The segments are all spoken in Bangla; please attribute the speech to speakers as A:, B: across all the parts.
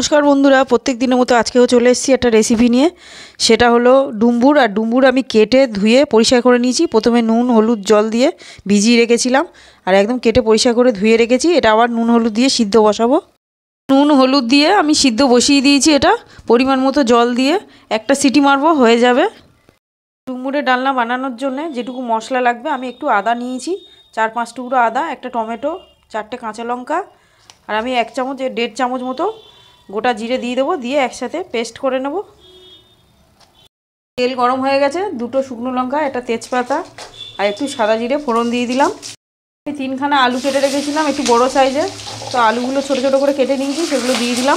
A: নমস্কার বন্ধুরা, প্রত্যেক দিনের মতো আজকেও চলে এসেছি একটা রেসিপি নিয়ে। সেটা হলো ডুমবুর। আর ডুমবুর আমি কেটে ধুয়ে পরিষ্কার করে নিয়েছি। প্রথমে নুন হলুদ জল দিয়ে ভিজিয়ে রেখেছিলাম, আর একদম কেটে পরিষ্কার করে ধুয়ে রেখেছি। এটা আবার নুন হলুদ দিয়ে সিদ্ধ বসাবো। নুন হলুদ দিয়ে আমি সিদ্ধ বসিয়ে দিয়েছি। এটা পরিমাণ মতো জল দিয়ে একটা সিটি মারবো, হয়ে যাবে। ডুমবুরের ডালনা বানানোর জন্য যেটুকু মশলা লাগবে, আমি একটু আদা নিয়েছি, 4-5 টুকরো আদা, একটা টমেটো, 4টে কাঁচা লঙ্কা, আর আমি 1 চামচ 1.5 চামচ মতো গোটা জিরে দিয়ে দেবো। দিয়ে একসাথে পেস্ট করে নেব। তেল গরম হয়ে গেছে, 2টো শুকনো লঙ্কা, একটা তেজপাতা আর একটু সাদা জিরে ফোড়ন দিয়ে দিলাম। আমি 3খানা আলু কেটে রেখেছিলাম, একটু বড় সাইজের। তো আলুগুলো ছোটো ছোটো করে কেটে নিয়েছি, সেগুলো দিয়ে দিলাম।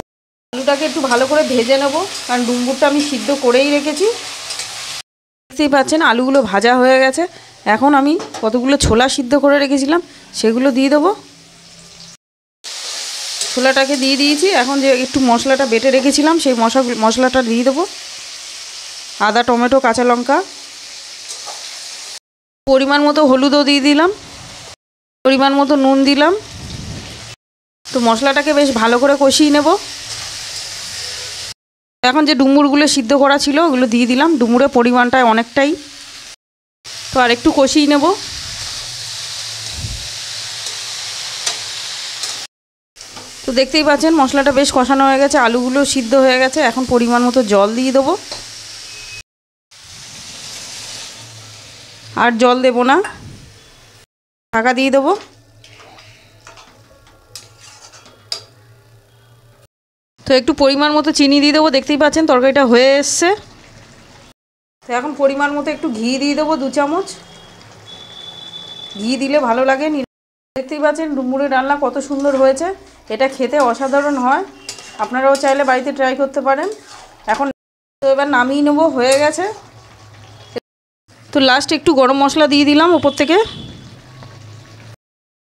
A: আলুটাকে একটু ভালো করে ভেজে নেব, কারণ ডুমবুরটা আমি সিদ্ধ করেই রেখেছি। দেখতেই পাচ্ছেন আলুগুলো ভাজা হয়ে গেছে। এখন আমি কতগুলো ছোলা সিদ্ধ করে রেখেছিলাম সেগুলো দিয়ে দেবো। ছোলাটাকে দিয়ে দিয়েছি। এখন যে একটু মশলাটা বেটে রেখেছিলাম সেই মশলাটা দিয়ে দেবো। আদা টমেটো কাঁচা লঙ্কা, পরিমাণ মতো হলুদও দিয়ে দিলাম, পরিমাণ মতো নুন দিলাম। তো মশলাটাকে বেশ ভালো করে কষিয়ে নেব। এখন যে ডুমুরগুলো সিদ্ধ করা ছিল ওগুলো দিয়ে দিলাম। ডুমুরের পরিমাণটা অনেকটাই, তো আর একটু কষিয়ে নেব। তো দেখতেই পাচ্ছেন মশলাটা বেশ কষানো হয়ে গেছে, আলুগুলো সিদ্ধ হয়ে গেছে। এখন পরিমাণ মতো জল দিয়ে দেবো, আর জল দেব না, ঢাকা দিয়ে দেবো। তো একটু পরিমাণ মতো চিনি দিয়ে দেবো। দেখতেই পাচ্ছেন তরকারিটা হয়ে এসছে। তো এখন পরিমাণ মতো একটু ঘি দিয়ে দেবো, 2 চামচ। ঘি দিলে ভালো লাগে। দেখতেই পাচ্ছেন ডুমুরের ডালনা কত সুন্দর হয়েছে। এটা খেতে অসাধারণ হয়, আপনারাও চাইলে বাড়িতে ট্রাই করতে পারেন। এখন তো এবার নামিয়ে নেবো, হয়ে গেছে। তো লাস্ট একটু গরম মশলা দিয়ে দিলাম ওপর থেকে।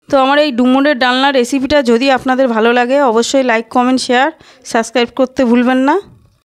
A: তো আমার এই ডুমুরের ডালনা রেসিপিটা যদি আপনাদের ভালো লাগে, অবশ্যই লাইক কমেন্ট শেয়ার সাবস্ক্রাইব করতে ভুলবেন না।